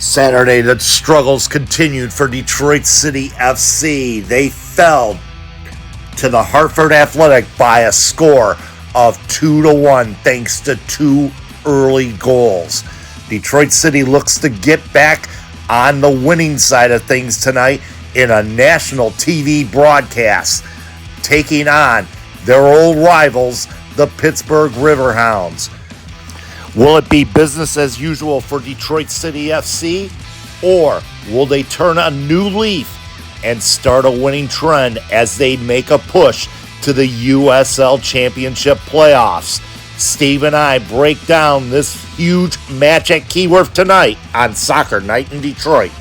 Saturday, the struggles continued for Detroit City FC. They fell to the Hartford Athletic by a score of 2-1 thanks to two early goals. Detroit City looks to get back on the winning side of things tonight in a national TV broadcast, taking on their old rivals, the Pittsburgh Riverhounds. Will it be business as usual for Detroit City FC, or will they turn a new leaf and start a winning trend as they make a push to the USL Championship playoffs? Steve and I break down this huge match at Keyworth tonight on Soccer Night in Detroit.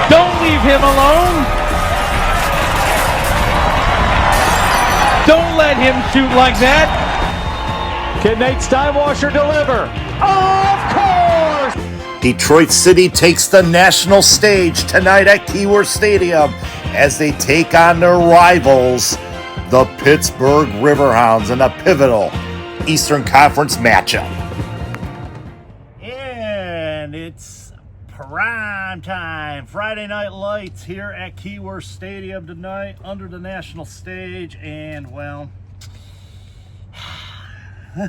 Don't leave him alone. Don't let him shoot like that. Can Nate Steinwasser deliver? Of course! Detroit City takes the national stage tonight at Keyworth Stadium as they take on their rivals, the Pittsburgh Riverhounds, in a pivotal Eastern Conference matchup. And it's prime time. Friday Night Lights here at Keyworth Stadium tonight under the national stage. And, well,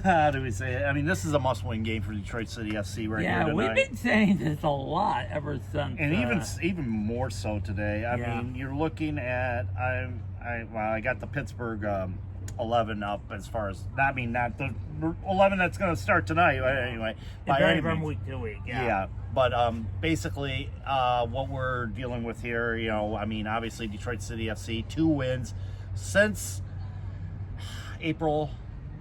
how do we say it? I mean, this is a must-win game for Detroit City FC right here tonight. Yeah, we've been saying this a lot ever since. And even more so today. I mean, you're looking at, I got the Pittsburgh 11 up as far as, not the 11 that's going to start tonight, anyway. It varies from week to week, Yeah, but basically what we're dealing with here, obviously Detroit City FC, 2 wins since April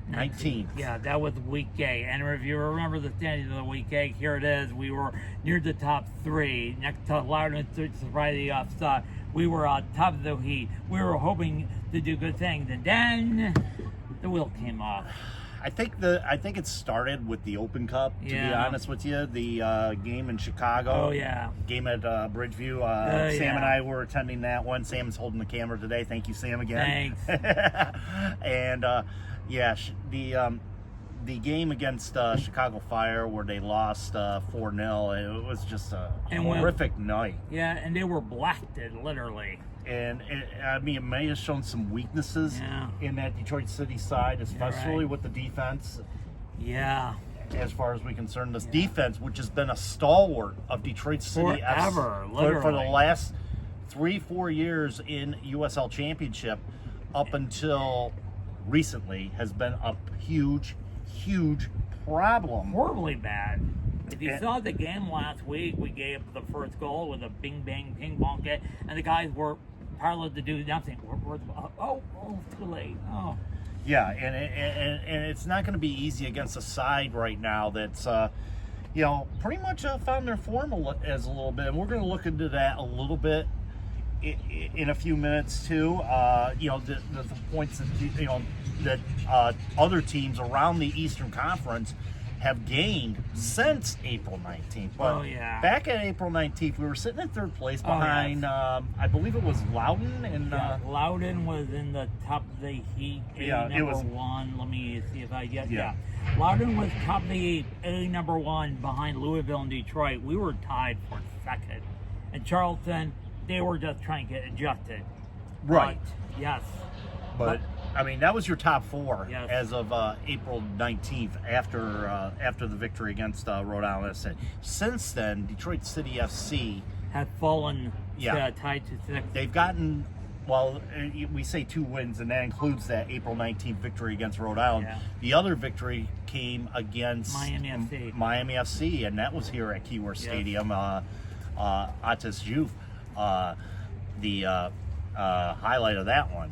19th. Yeah, that was week A. And if you remember the standings of the week A, here it is. We were near the top 3, next to Loudon to Friday offside. We were on top of the heat. We were hoping to do good things, and then the wheel came off. I think it started with the Open Cup, to be honest with you. The game in Chicago. Oh, yeah. Game at Bridgeview. Sam and I were attending that one. Sam's holding the camera today. Thank you, Sam, again. Thanks. And, the game against Chicago Fire where they lost 4-0, it was just a horrific night. Yeah, and they were blasted, literally. And it may have shown some weaknesses in that Detroit City side, especially with the defense. Yeah. As far as we're concerned, this defense, which has been a stalwart of Detroit City forever, literally. For the last 3-4 years in USL Championship, up until recently, has been a huge problem. Horribly bad. If you saw the game last week, we gave the first goal with a bing bang ping pong hit, and the guys were powerless to do nothing. Too late. Oh. Yeah, and it's not going to be easy against a side right now that's pretty much found their form as a little bit, and we're going to look into that a little bit in a few minutes too. The points that other teams around the Eastern Conference have gained since April 19th. But back at April 19th, we were sitting in third place behind, I believe it was Loudon. And Loudon was in the top of the heat, number 1. Let me see if I get Loudon was top of the heat, A number 1, behind Louisville and Detroit. We were tied for second. And Charleston, they were just trying to get adjusted. Right. But, yes. But that was your top 4 as of April 19th after the victory against Rhode Island. Since then, Detroit City FC have fallen tied to 6. They've gotten, we say 2 wins, and that includes that April 19th victory against Rhode Island. Yeah. The other victory came against Miami FC, and that was here at Keyworth Stadium. Atis Juve, the highlight of that one.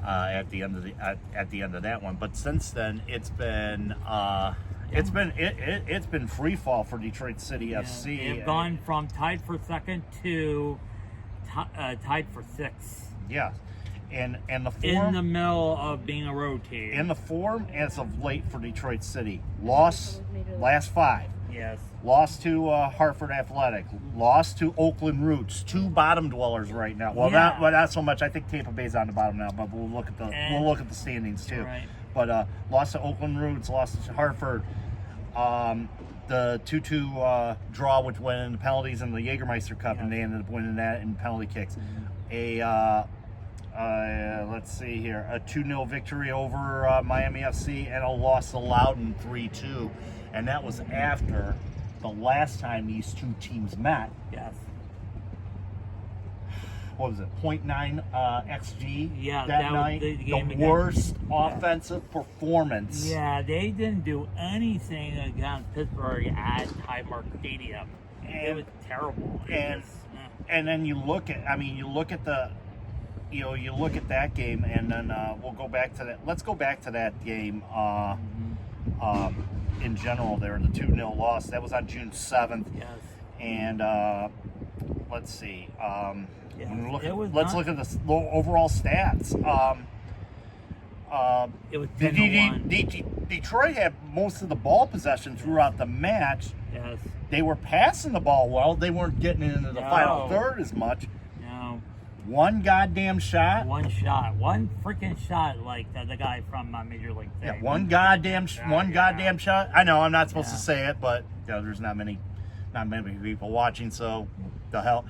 At the end of that one. But since then, it's been free fall for Detroit City FC. They've gone from tied for second to tied for 6. Yeah, and the form in the middle of being a road team. In the form as of late for Detroit City, lost last 5. Yes. Lost to Hartford Athletic. Lost to Oakland Roots. 2 bottom dwellers right now. Well, not so much. I think Tampa Bay's on the bottom now, but we'll look at the standings too. Right. But lost to Oakland Roots. Lost to Hartford. the 2-2 draw, which went in the penalties in the Jägermeister Cup, and they ended up winning that in penalty kicks. Let's see here, a 2-0 victory over Miami FC, and a loss to Loudoun 3-2, and that was after the last time these two teams met. Yes. What was it, 0.9 XG that night? The worst offensive performance. Yeah, they didn't do anything against Pittsburgh at Highmark Stadium. It was terrible. And then you look at that game, and then we'll go back to that. Let's go back to that game. In general, there, the 2-0 loss. That was on June 7th. Yes. And let's see. Let's look at the overall stats. It was 10-1. Detroit had most of the ball possession throughout the match. Yes. They were passing the ball well. They weren't getting into the final third as much. No. One goddamn shot. One freaking shot, like the guy from Major League. Yeah, one goddamn shot. I know I'm not supposed to say it, but there's not many people watching, so the hell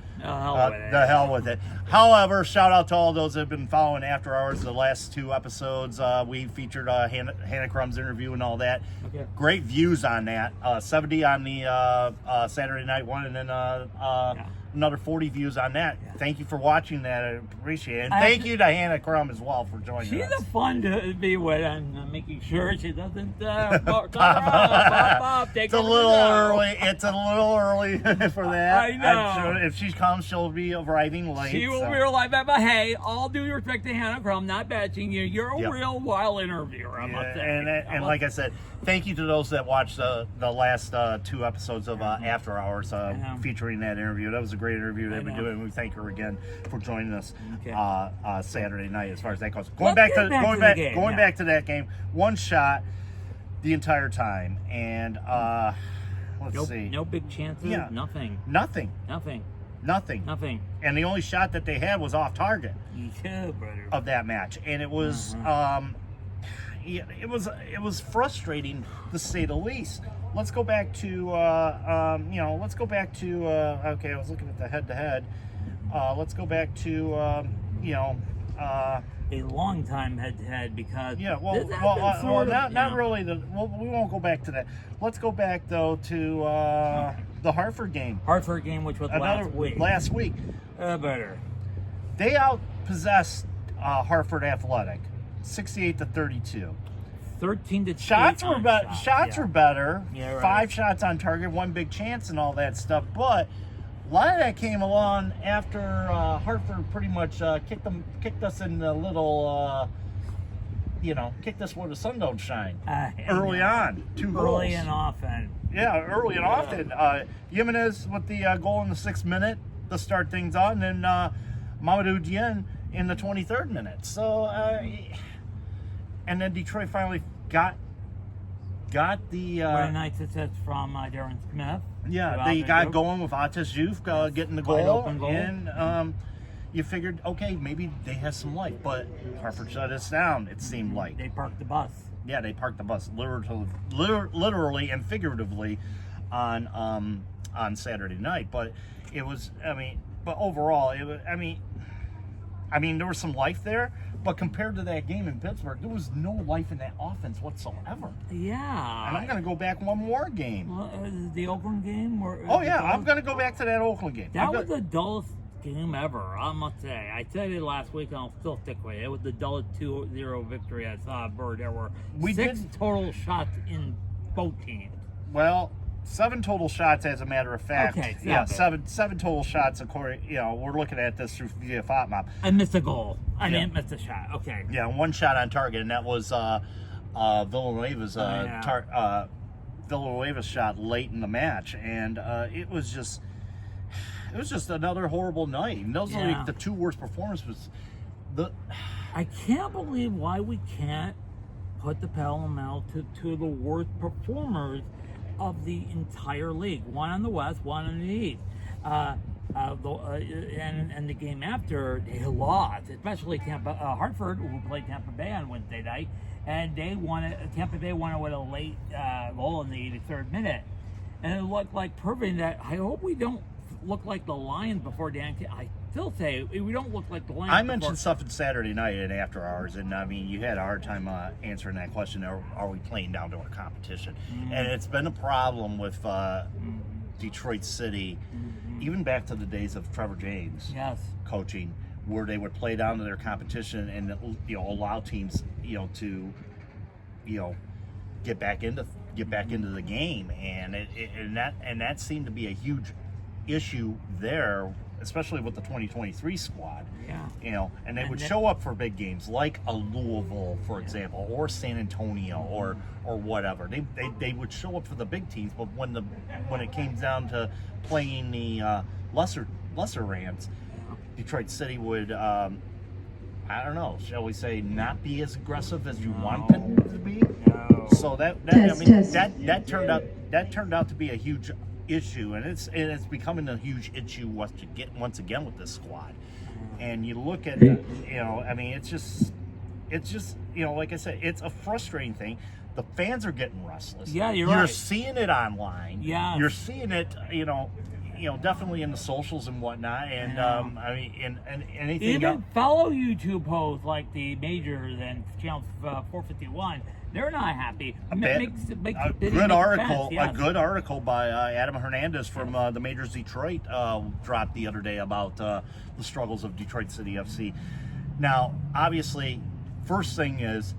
with it. However, shout out to all those that have been following After Hours. The last 2 episodes, we featured Hannah Crum's interview and all that. Okay. Great views on that. 70 on the Saturday night one, and then another 40 views on that. Yeah. Thank you for watching that. I appreciate it. And thank you to Hannah Crum as well for joining us. She's fun to be with, and making sure she doesn't pop. It's a little early. It's a little early for that. I know. I'm sure if she comes, she'll be arriving late. She will be alive. But hey, all due respect to Hannah Crum, not batching you. You're a real wild interviewer, I must say. And like I said, thank you to those that watched the last 2 episodes of After Hours featuring that interview. That was a great interview they've been doing. We thank her again for joining us Saturday night as far as that goes. Going back to that game, one shot the entire time, and let's see. No big chances. Yeah. Nothing. And the only shot that they had was off target brother. Of that match, and it was it was frustrating to say the least. Let's go back to okay, I was looking at the head-to-head. Let's go back to a long time head-to-head, because not really. We won't go back to that. Let's go back though to the Hartford game. Which was last week. Better. They outpossessed Hartford Athletic, 68-32. 13-8. Shots were better. Yeah, right. 5 shots on target, 1 big chance, and all that stuff. But a lot of that came along after Hartford pretty much kicked us in the little, kicked us where the sun don't shine. Early on, 2 goals. Early and often. Yeah, early and often. Jimenez with the goal in the 6th minute to start things on, and then Mamadou Dieng in the 23rd minute. So, and then Detroit finally got the... what a nice assist from Darren Smith. Yeah, they got going with Atis Juf getting the goal. And you figured, okay, maybe they have some life. But Hartford shut us down, it seemed like. They parked the bus. Yeah, they parked the bus literally and figuratively on Saturday night. But it was, but overall, it was, there was some life there. But compared to that game in Pittsburgh, there was no life in that offense whatsoever. Yeah. And I'm going to go back one more game. Well, the Oakland game? I'm going to go back to that Oakland game. That was the dullest game ever, I must say. I said it last week, and I'll still stick with it. It was the dullest 2-0 victory I saw. There were 6 total shots in both teams. Well, 7 total shots, as a matter of fact. Okay, yeah, seven total shots. According, we're looking at this through VFOT map. I missed a goal. I didn't miss a shot. Okay. Yeah, 1 shot on target, and that was Villanueva's Villanueva's shot late in the match, and it was just another horrible night. And those are like the 2 worst performances. I can't believe why we can't put the parallel to 2 of the worst performers of the entire league. 1 on the West, 1 on the East. And the game after, they lost, especially Hartford, who played Tampa Bay on Wednesday night, and Tampa Bay won it with a late goal in the 83rd minute. And it looked like proving that I hope we don't look like the Lions before Dan. I still say we don't look like the Lions. I mentioned something Saturday night at After Hours, and I mean, you had a hard time answering that question. Are we playing down to our competition? And it's been a problem with Detroit City, even back to the days of Trevor James coaching, where they would play down to their competition and allow teams to get back into the game, and that seemed to be a huge issue there, especially with the 2023 squad. And they would show up for big games like a Louisville, for example, or San Antonio, or whatever. They would show up for the big teams, but when it came down to playing the lesser Rams, Detroit City would I don't know, shall we say, not be as aggressive as you want them to be. So that turned out to be a huge issue, and it's becoming a huge issue once again with this squad. And you look at it's just like I said, it's a frustrating thing. The fans are getting restless. Yeah, you're right. You're seeing it online. Yeah, you're seeing it. Definitely in the socials and whatnot, and and anything. Even fellow YouTube hosts like the Majors and Channel 451, they're not happy. A good article by Adam Hernandez from the Majors Detroit dropped the other day about the struggles of Detroit City FC. Now, obviously, first thing is,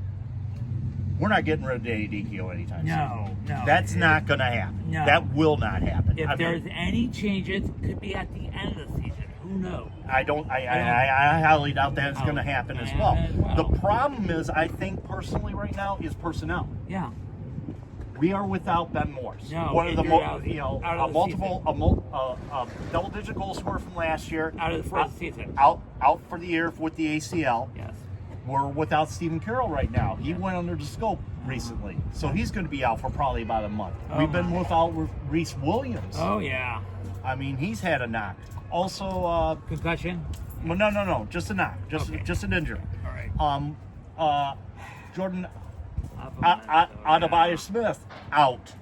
we're not getting rid of Danny Dichio anytime soon. No. That's not going to happen. No. That will not happen. If there's any changes, it could be at the end of the season. Who knows? I highly doubt that it's going to happen as well. The problem is, I think personally right now, is personnel. Yeah. We are without Ben Morse. No, one of the double-digit goal scorer from last year. Out of the first season. Out for the year with the ACL. Yes. We're without Stephen Carroll right now. He went under the scope recently, so he's going to be out for probably about a month. We've been without Reese Williams. Oh yeah. I mean, he's had a knock. Also, concussion. Well, no, just a knock, just an injury. All right. Jordan Adebayo Smith out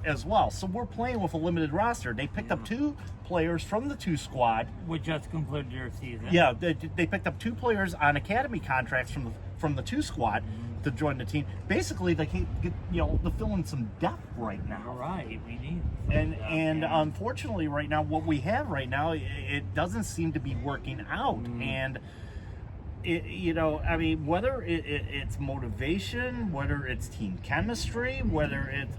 as well. So we're playing with a limited roster. They picked up 2 players from the 2 squad. Which just concluded their season. Yeah, they picked up 2 players on academy contracts from the 2 squad to join the team. Basically, they can't get to fill in some depth right now. All right, we need. And unfortunately, right now, what we have right now, it doesn't seem to be working out. And whether it's motivation, whether it's team chemistry, whether it's,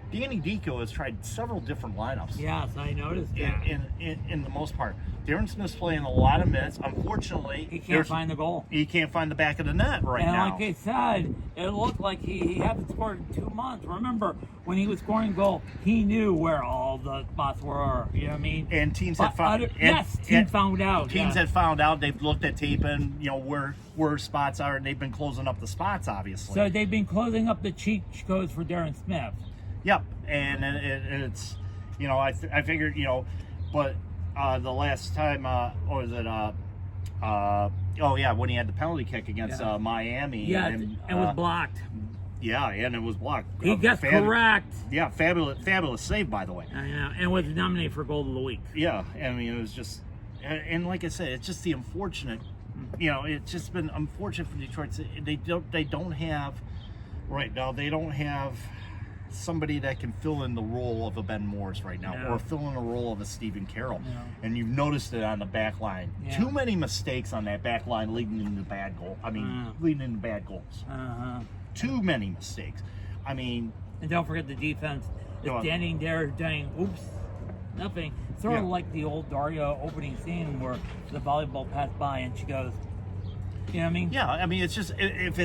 Danny Dichio has tried several different lineups. Yes, I noticed that. In the most part, Darren Smith's playing a lot of minutes. Unfortunately, he can't find the goal. He can't find the back of the net now. And like I said, it looked like he hadn't scored in 2 months. Remember, when he was scoring goal, he knew where all the spots were. You know what I mean? And teams had found. Teams found out. Teams had found out. They've looked at tape and where spots are, and they've been closing up the spots. Obviously. So they've been closing up the cheat codes for Darren Smith. Yep, and it's I figured but the last time when he had the penalty kick against Miami, and was blocked. Yeah, and it was blocked. He gets correct. Yeah, fabulous save, by the way. I know, and was nominated for Goal of the Week. Yeah, it was just, and like I said, it's just the unfortunate. It's just been unfortunate for Detroit. They don't have right now. They don't have somebody that can fill in the role of a Ben Morris right now, or fill in the role of a Stephen Carroll. And you've noticed it on the back line. Too many mistakes on that back line leading into bad goals. Too many mistakes. And don't forget the defense is standing there doing nothing. Sort of like the old Daria opening scene where the volleyball passed by and she goes, you know what I mean? Yeah, it's just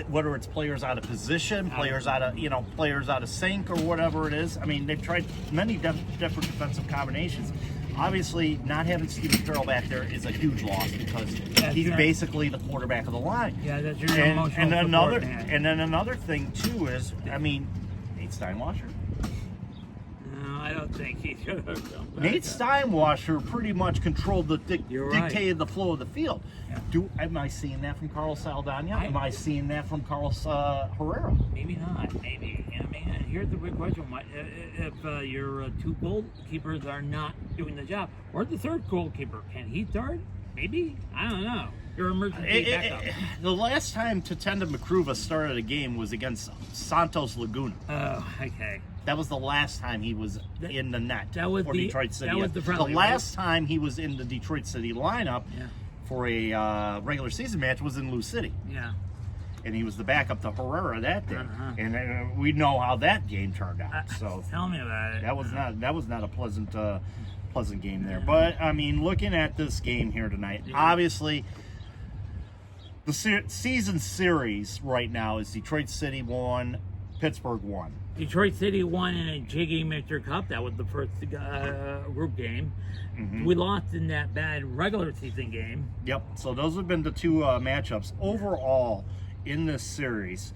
whether it's players out of position, players out of sync, or whatever it is. They've tried many different defensive combinations. Obviously, not having Stephen Carroll back there is a huge loss because he's basically the quarterback of the line. Yeah, that's your emotional support, man. And then another thing too is, Nate Steinwasser. No, I don't think Nate Steinwasser pretty much controlled dictated the flow of the field. Yeah. Am I seeing that from Carlos Saldana? Am I seeing that from Carlos Herrera? Maybe not. Maybe. I mean, and here's the big question: if your two goalkeepers are not doing the job, or the third goalkeeper, can he start? Maybe. I don't know. Your emergency backup. The last time Tatenda Makruva started a game was against Santos Laguna. Oh, okay. That was the last time he was in the net for Detroit City. That was the friendly, last time he was in the Detroit City lineup Yeah. for a regular season match was in Lou City. Yeah. And he was the backup to Herrera that day. Uh-huh. And we know how that game turned out. So Tell me about it. that was not a pleasant game there. But I mean, looking at this game here tonight, obviously the season series right now is Detroit City 1, Pittsburgh 1. Detroit City won in a Jiggy Mixer Cup. That was the first group game. Mm-hmm. We lost in that bad regular season game. Yep. So those have been the two matchups. Overall, in this series,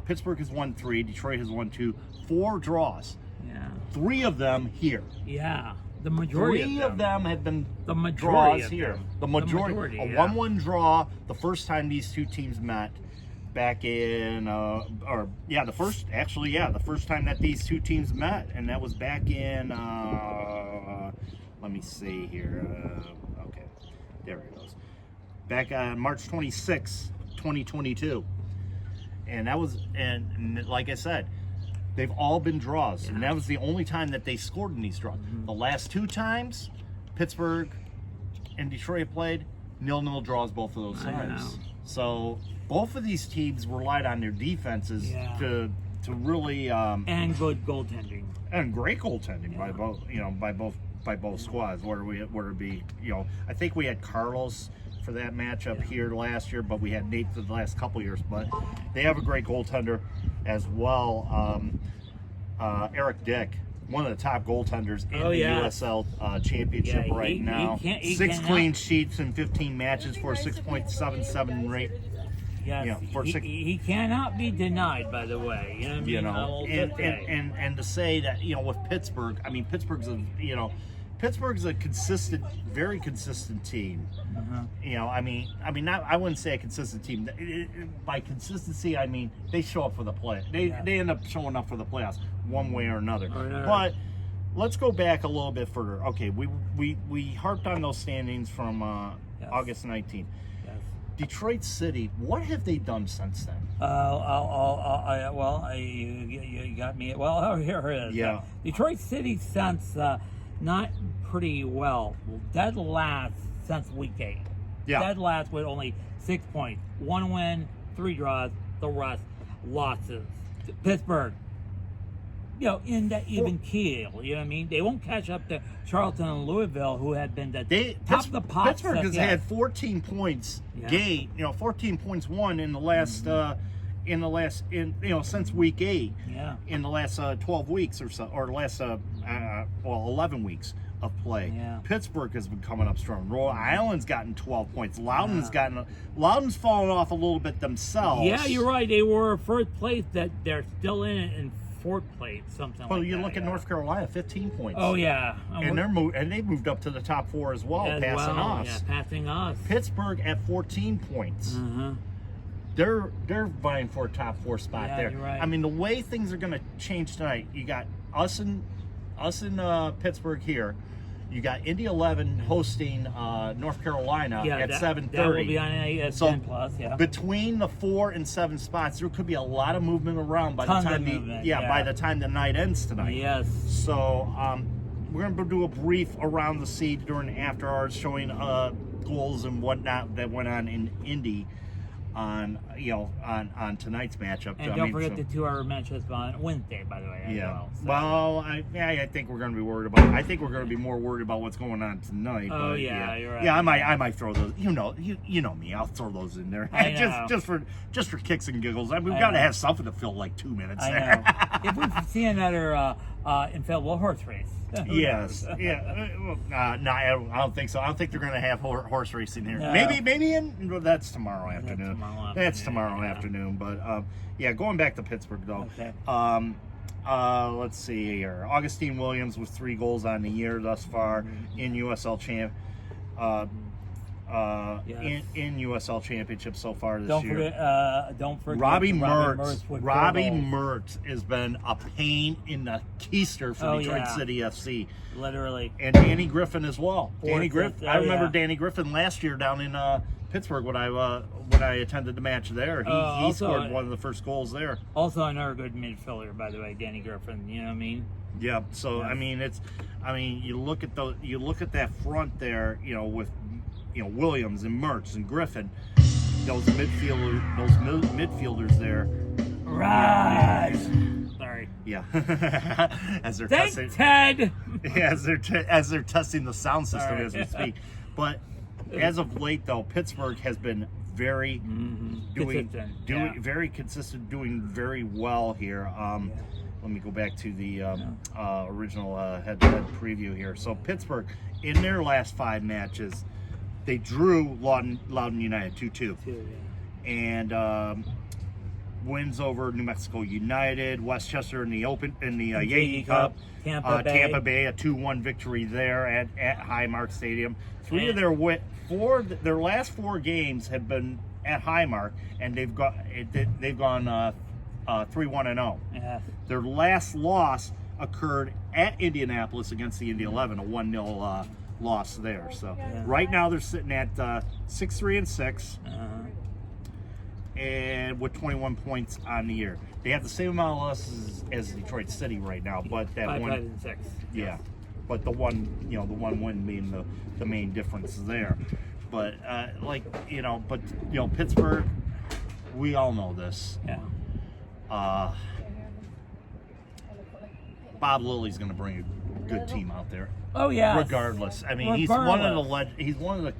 Pittsburgh has won 3, Detroit has won 2, 4 draws. Yeah. 3 of them here. Yeah. The majority 3 of them have been the majority draws here. Them. The majority. A 1-1 draw the first time these two teams met. Back in, the first time that these two teams met, and that was back in, let me see here, okay, there it goes, back on March 26, 2022, and that was, and like I said, they've all been draws, and that was the only time that they scored in these draws. Mm-hmm. The last 2 times, Pittsburgh and Detroit played, 0-0 draws both of those times. So both of these teams relied on their defenses to really and good goaltending and great goaltending by both squads. Whether it be I think we had Carlos for that matchup here last year, but we had Nate for the last couple years. But they have a great goaltender as well. Eric Dick, one of the top goaltenders in the USL championship right now. 6 clean sheets in 15 matches for a 6.77 rate. Yes, he cannot be denied. By the way, and to say that with Pittsburgh, I mean Pittsburgh's a consistent, very consistent team. Uh-huh. I wouldn't say a consistent team. By consistency, I mean they show up for the play. They end up showing up for the playoffs one way or another. But let's go back a little bit further. Okay, we harped on those standings from August 19th. Detroit City, what have they done since then? You got me. Well, here it is. Yeah. Detroit City since not pretty well. Dead last since week 8. Yeah. Dead last with only 6 points. 1 win, 3 draws, the rest losses. Pittsburgh, in the even keel. You know what I mean? They won't catch up to Charlton and Louisville, who had been top of the pot. Pittsburgh has had 14 points gained. 14 points won in the last since week 8. Yeah. In the last 12 weeks or so, or the last 11 weeks of play. Yeah. Pittsburgh has been coming up strong. Rhode Island's gotten 12 points. Loudoun's fallen off a little bit themselves. Yeah, you're right. They were first place. That they're still in it in 4th place, something like that. Well, you look at North Carolina, 15 points. Oh yeah, and they moved up to the top 4 as well, passing us. Yeah, passing us. Pittsburgh at 14 points. Mm-hmm. They're vying for a top 4 spot there. You're right. I mean, the way things are going to change tonight, you got us in Pittsburgh here. You got Indy 11 hosting North Carolina at 7:30. That will be on ESPN Plus. Yeah. Between the 4 and 7 spots, there could be a lot of movement around by the time the night ends tonight. Yes. So we're going to do a brief around the seed during the after hours, showing goals and whatnot that went on in Indy on tonight's matchup. And don't forget the 2-hour matches on Wednesday, by the way. Well, I think we're going to be worried about. I think we're going to be more worried about what's going on tonight. Oh, but, you're right. Yeah, I might throw those. You know me. I'll throw those in there. just for kicks and giggles. I mean, we've got to have something to fill like 2 minutes there. If we see another inflatable horse race. Yes. Yeah. No, I don't think so. I don't think they're going to have horse racing here. No. Maybe that's tomorrow afternoon. That's tomorrow afternoon. But going back to Pittsburgh though. Okay. let's see here. Augustine Williams with 3 goals on the year thus far in USL champ. In USL Championship so far this year. Don't forget Robbie Mertz has been a pain in the keister for Detroit City FC. Literally. And Danny Griffin as well. I remember Danny Griffin last year down in Pittsburgh when I attended the match there. He scored one of the first goals there. Also another good midfielder, by the way, Danny Griffin. You know what I mean? Yeah. So I mean, you look at that front there, with Williams and Mertz and Griffin, those midfielders there. Right. Sorry. Yeah. As they're Thank testing, Ted. as they're testing the sound system as we speak. But as of late, though, Pittsburgh has been very very consistent, doing very well here. Let me go back to the original head-to-head preview here. So Pittsburgh, in their last 5 matches, they drew Loudoun United 2-2, and wins over New Mexico United, Westchester in the Yankee Cup, Tampa Bay a 2-1 victory there at Highmark Stadium. Their last 4 games have been at Highmark, and they've gone 3-1-0. Yeah. Their last loss occurred at Indianapolis against the Indy 11, a 1-0 loss there. So right now they're sitting at 6-3-6, and with 21 points on the year. They have the same amount of losses as Detroit City right now, but that 5-6. Yeah, but the one win being the main difference there. But Pittsburgh, we all know this. Yeah. Bob Lilly's going to bring a good team out there. Oh yeah. Regardless, I mean, he's one of the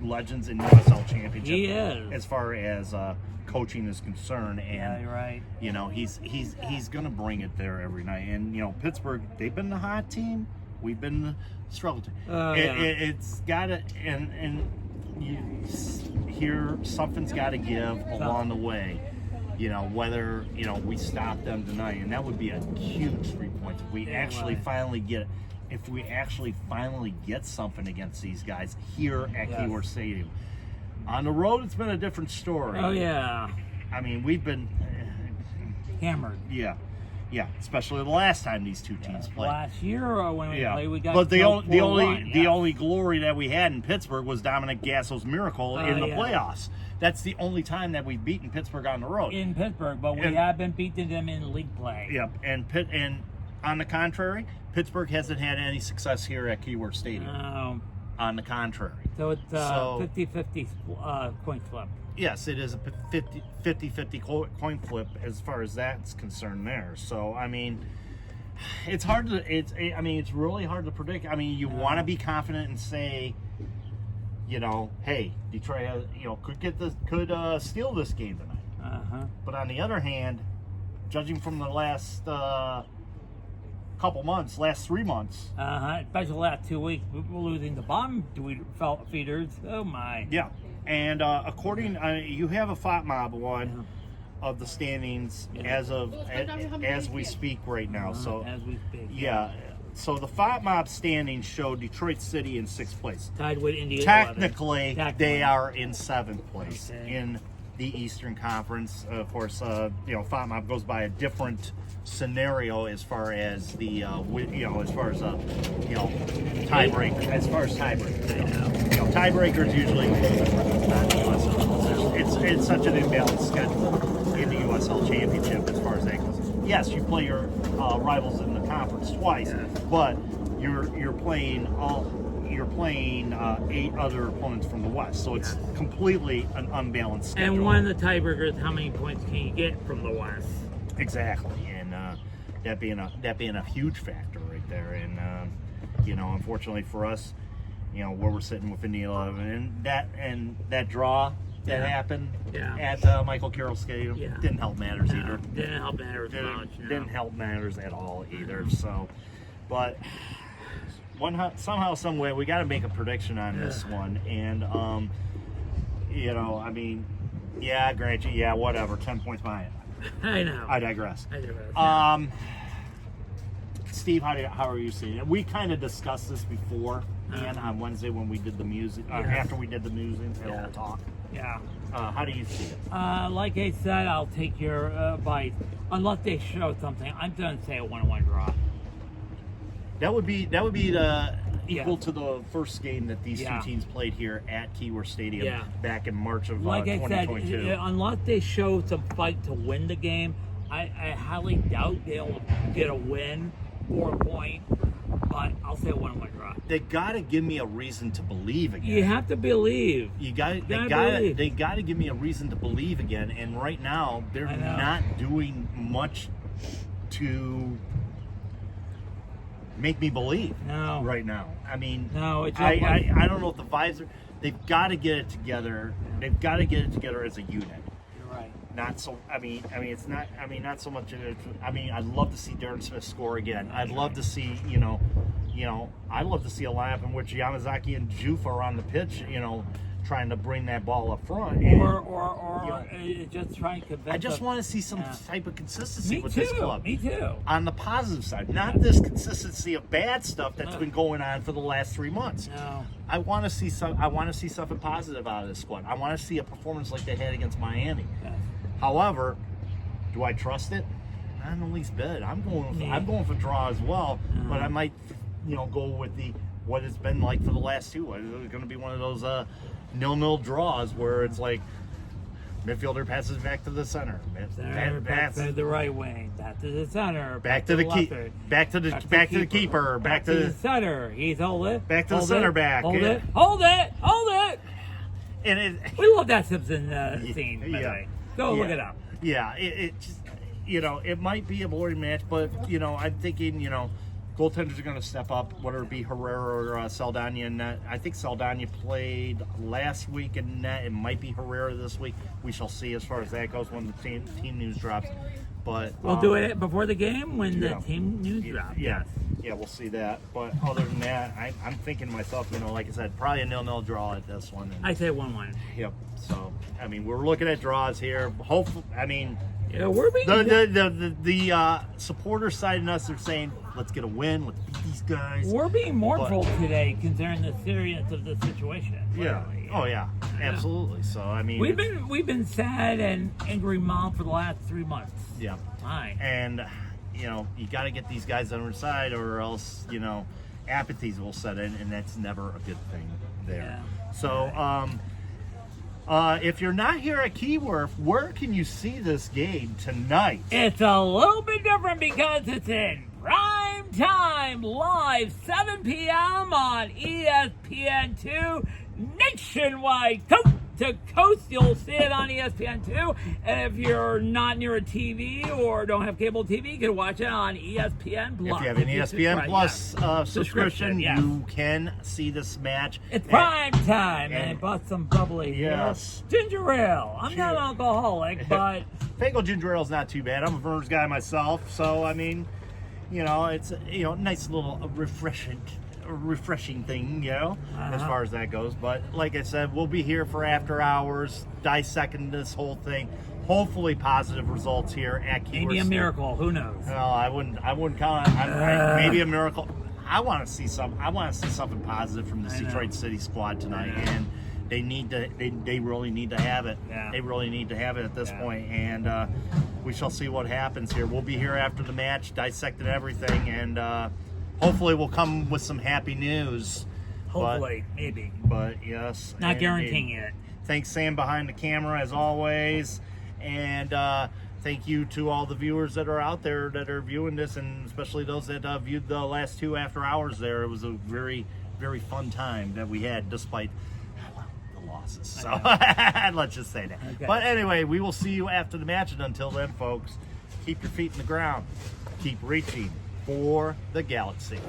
legends in USL Championship. He is, as far as coaching is concerned, and yeah, you're right. He's going to bring it there every night. And Pittsburgh, they've been the hot team. We've been the struggle team. It's got to, and you hear something's got to give along the way. Whether we stop them tonight, and that would be a huge 3 points if we actually finally get something against these guys here at Keyworth Stadium. On the road, it's been a different story. Oh yeah. I mean, we've been hammered. Yeah, especially the last time these two teams played. Last year when we played, we got. But the only glory that we had in Pittsburgh was Dominic Gasso's miracle in the playoffs. That's the only time that we've beaten Pittsburgh on the road. In Pittsburgh, but we have been beating them in league play. Yeah, and on the contrary, Pittsburgh hasn't had any success here at Keyworth Stadium. On the contrary. So it's 50-50 coin flip. Yes, it is a 50-50 coin flip as far as that's concerned there. So, I mean, it's really hard to predict. I mean, you want to be confident and say, hey, Detroit has, could steal this game tonight. But on the other hand, judging from the last last 3 months, especially the last 2 weeks, we're losing the bottom feeders. Oh my. Yeah, and according, you have a FOTMob one of the standings as we speak right now. So as we speak. Yeah. So the FOTMob standings show Detroit City in 6th place. Tied with India. Technically, they are in 7th place in the Eastern Conference. Of course, FOTMob goes by a different scenario as far as the tiebreaker. As far as tiebreakers, tiebreakers usually it's such an imbalanced schedule in the USL Championship as far as that goes. Yes, you play your rivals in the conference twice, but you're playing 8 other opponents from the West, so it's completely an unbalanced schedule. And one of the tiebreakers, how many points can you get from the West? Exactly, and that being a huge factor right there. And unfortunately for us, where we're sitting with Indy 11, and that draw that happened at Michael Carroll Stadium didn't help matters either. Didn't help matters much. Didn't help matters at all either. So, but somehow, some way, we got to make a prediction on this one. And grant you, whatever, 10 points behind. I know. I digress. Steve, how are you seeing it? We kind of discussed this before, and on Wednesday when we did the music, after we did the news and all talk. Yeah. How do you see it? Like I said, I'll take your advice. Unless they show something, I'm going to say a 1-1 draw. That would be the equal to the first game that these two teams played here at Keyworth Stadium back in March of 2022. I said, unless they show some fight to win the game, I highly doubt they'll get a win or a point. But I'll say a 1-1 draw. They gotta give me a reason to believe again. You have to believe. They gotta give me a reason to believe again. And right now, they're not doing much to make me believe. No. Right now. I mean, no. It's I don't know if the vibes are. They've got to get it together. They've got to get it together as a unit. You're right. Not so. I mean, it's not. I mean, not so much. I mean, I'd love to see Darren Smith score again. I'd love to see. I'd love to see a lineup in which Yamazaki and Jufa are on the pitch. Trying to bring that ball up front. And, or just trying to convince. I just want to see some type of consistency with this club. Me too. On the positive side, not this consistency of bad stuff that's been going on for the last 3 months. No. I want to see something positive out of this squad. I want to see a performance like they had against Miami. Yes. However, do I trust it? Not in the least bit. I'm going for draw as well, but I might, go with what it's been like for the last two. It's going to be one of those 0-0 draws where it's like midfielder passes back to the center, back to the right wing, back to the center, back to the keeper, back to the center. He's hold it. Back to the center back. Hold it. And we love that Simpson scene. Go look it up. Yeah, it just it might be a boring match, but I'm thinking goaltenders are going to step up, whether it be Herrera or Saldana in net. I think Saldana played last week in net. It might be Herrera this week. We shall see as far as that goes when the team news drops. But we'll do it before the game when the team news drops. Yeah, we'll see that. But other than that, I'm thinking to myself, like I said, probably a 0-0 draw at this one. I say 1-1. Yep. So, I mean, we're looking at draws here. Hopefully, I mean, we're being the supporter side of us are saying, let's get a win, let's beat these guys. We're being mournful today, considering the seriousness of the situation. Yeah. Oh yeah, absolutely. So I mean, we've been sad and angry mom for the last 3 months. Yeah. Fine. And you got to get these guys on our side, or else apathies will set in, and that's never a good thing there. Yeah. So if you're not here at Keyworth, where can you see this game tonight? It's a little bit different because it's in prime time, live 7 p.m. on ESPN2, nationwide, coast to coast. You'll see it on ESPN2. And if you're not near a TV or don't have cable TV, you can watch it on ESPN Plus. If you have an ESPN Plus subscription, you can see this match. It's prime time, and I bought some bubbly ginger ale. I'm not an alcoholic, but Fago ginger ale is not too bad. I'm a Verner's guy myself, so I mean, it's nice little refreshing thing, as far as that goes. But like I said, we'll be here for after hours, dissecting this whole thing. Hopefully, positive results here at Keyworth. Maybe a miracle. Who knows? No, I woun't count on maybe a miracle. I want to see something positive from this Detroit City squad tonight, and they need to. They really need to have it. Yeah. They really need to have it at this point, and we shall see what happens here. We'll be here after the match, dissecting everything, and hopefully we'll come with some happy news. Hopefully, maybe. But yes, not guaranteeing it. Thanks, Sam, behind the camera as always, and thank you to all the viewers that are out there that are viewing this, and especially those that viewed the last 2 after hours there. It was a very, very fun time that we had, despite the losses. So let's just say that. Okay. But anyway, we will see you after the match, and until then, folks, keep your feet in the ground. Keep reaching for the galaxy.